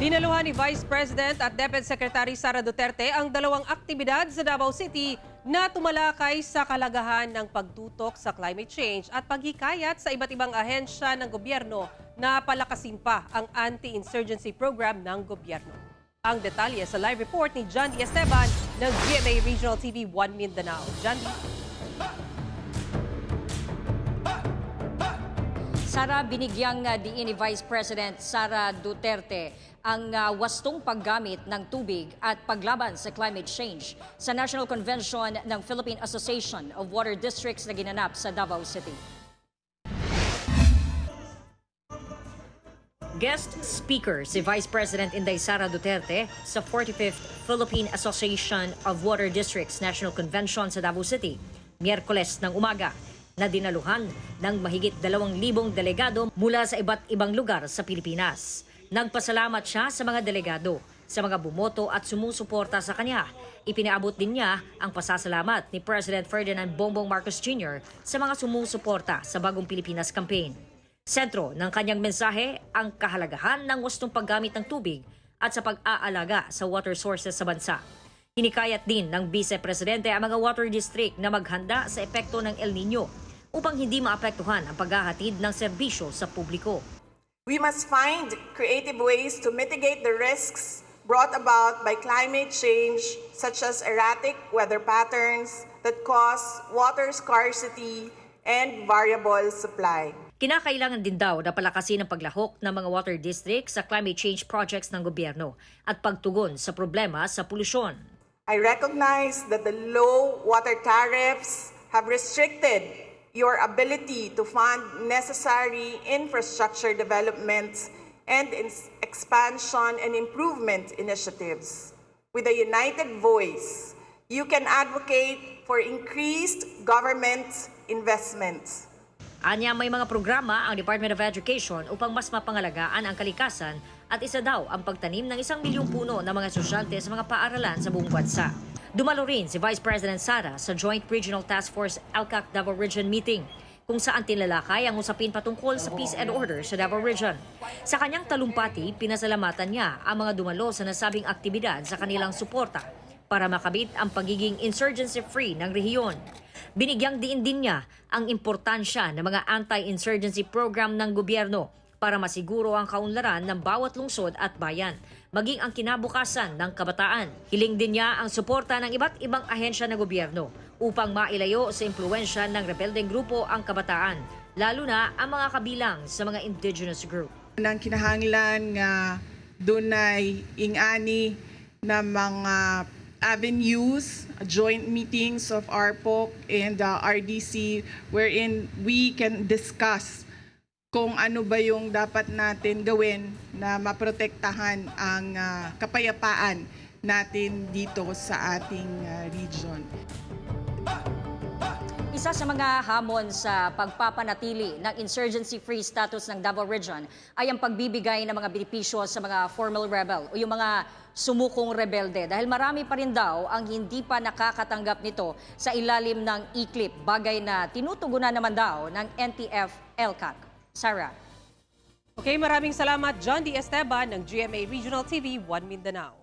Dinaluhan ni Vice President at DepEd Secretary Sara Duterte ang dalawang aktibidad sa Davao City na tumalakay sa kalagahan ng pagtutok sa climate change at paghikayat sa iba't ibang ahensya ng gobyerno na palakasin pa ang anti-insurgency program ng gobyerno. Ang detalye sa live report ni John D. Esteban ng GMA Regional TV 1 Mindanao. John D. Sara, binigyang diin ni Vice President Sara Duterte ang wastong paggamit ng tubig at paglaban sa climate change sa National Convention ng Philippine Association of Water Districts na ginanap sa Davao City. Guest speaker si Vice President Inday Sara Duterte sa 45th Philippine Association of Water Districts National Convention sa Davao City, Miyerkules ng umaga, na dinaluhan ng mahigit 2,000 delegado mula sa iba't ibang lugar sa Pilipinas. Nagpasalamat siya sa mga delegado, sa mga bumoto at sumusuporta sa kanya. Ipinaabot din niya ang pasasalamat ni President Ferdinand Bongbong Marcos Jr. sa mga sumusuporta sa Bagong Pilipinas Campaign. Sentro ng kanyang mensahe ang kahalagahan ng wastong paggamit ng tubig at sa pag-aalaga sa water sources sa bansa. Hinikayat din ng Vice Presidente ang mga water district na maghanda sa epekto ng El Nino upang hindi maapektuhan ang paghahatid ng serbisyo sa publiko. We must find creative ways to mitigate the risks brought about by climate change, such as erratic weather patterns that cause water scarcity and variable supply. Kinakailangan din daw na palakasin ang paglahok ng mga water districts sa climate change projects ng gobyerno at pagtugon sa problema sa polusyon. I recognize that the low water tariffs have restricted your ability to fund necessary infrastructure developments and expansion and improvement initiatives. With a united voice, you can advocate for increased government investments. Anya, may mga programa ang Department of Education upang mas mapangalagaan ang kalikasan at isa daw ang pagtanim ng 1 milyong puno ng mga estudyante sa mga paaralan sa buong bansa. Dumalo rin si Vice President Sara sa Joint Regional Task Force ALCAC Davao Region meeting kung saan tinalakay ang usapin patungkol sa peace and order sa Davao Region. Sa kanyang talumpati, pinasalamatan niya ang mga dumalo sa nasabing aktibidad sa kanilang suporta para makabit ang pagiging insurgency-free ng rehiyon. Binigyang diin din niya ang importansya ng mga anti-insurgency program ng gobyerno para masiguro ang kaunlaran ng bawat lungsod at bayan, maging ang kinabukasan ng kabataan. Hiling din niya ang suporta ng iba't ibang ahensya ng gobyerno upang mailayo sa impluwensya ng rebeldeng grupo ang kabataan, lalo na ang mga kabilang sa mga indigenous group. Nang kinahanglan nga dunay ingani na mga avenues, joint meetings of ARPOC and RDC wherein we can discuss kung ano ba yung dapat natin gawin na maprotektahan ang kapayapaan natin dito sa ating region. Isa sa mga hamon sa pagpapanatili ng insurgency-free status ng Davao Region ay ang pagbibigay ng mga benepisyo sa mga formal rebel o yung mga sumukong rebelde dahil marami pa rin daw ang hindi pa nakakatanggap nito sa ilalim ng ICLIP, bagay na tinutugunan naman daw ng NTF-ELCAC. Sara. Okay, maraming salamat John D. Esteban ng GMA Regional TV 1 Mindanao.